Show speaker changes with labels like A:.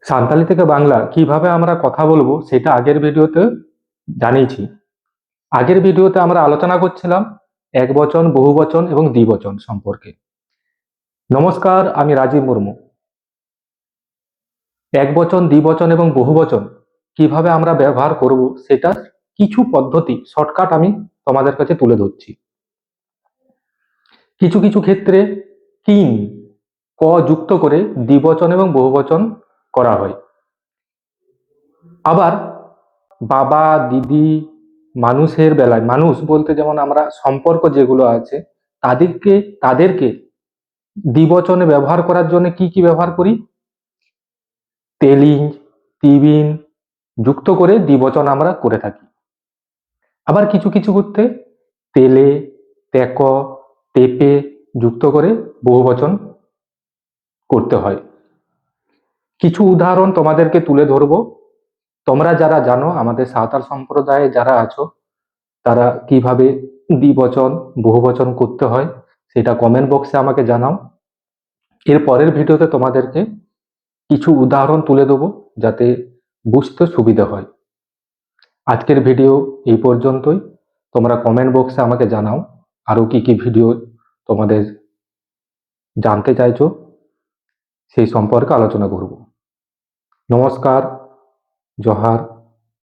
A: সাঁওতালি থেকে বাংলা কিভাবে আমরা কথা বলবো সেটা আগের ভিডিওতে জানিয়েছি। আগের ভিডিওতে আমরা আলোচনা করছিলাম একবচন, বহুবচন এবং দ্বিবচন সম্পর্কে। নমস্কার, আমি রাজীব মুর্মু। একবচন, দ্বিবচন এবং বহুবচন কিভাবে আমরা ব্যবহার করব সেটা কিছু পদ্ধতি শর্টকাট আমি তোমাদের কাছে তুলে ধরছি। কিছু কিছু ক্ষেত্রে কিন ক যুক্ত করে দ্বিবচন এবং বহুবচন করা হয়। আবার বাবা, দিদি, মানুষের বেলায়, মানুষ বলতে যেমন আমরা সম্পর্ক যেগুলো আছে তাদেরকে দ্বিবচনে ব্যবহার করার জন্য কি কি ব্যবহার করি? তেলিন, তিবিন যুক্ত করে দ্বিবচন আমরা করে থাকি। আবার কিছু কিছু করতে তেলে, তেক, তেপে যুক্ত করে বহুবচন করতে হয়। কিছু উদাহরণ তোমাদেরকে তুলে ধরবো। তোমরা যারা জানো, আমাদের সাঁওতাল সম্প্রদায়ে যারা আছো, তারা কিভাবে দ্বিবচন, বহুবচন করতে হয় সেটা কমেন্ট বক্সে আমাকে জানাও। এর পরের ভিডিওতে তোমাদেরকে কিছু উদাহরণ তুলে দেবো যাতে বুঝতে সুবিধা হয়। আজকের ভিডিও এই পর্যন্তই। তোমরা কমেন্ট বক্সে আমাকে জানাও আরো কি কি ভিডিও তোমাদের জানতে চাইছো, সেই সম্পর্কে আলোচনা করব। নমস্কার, জোহার।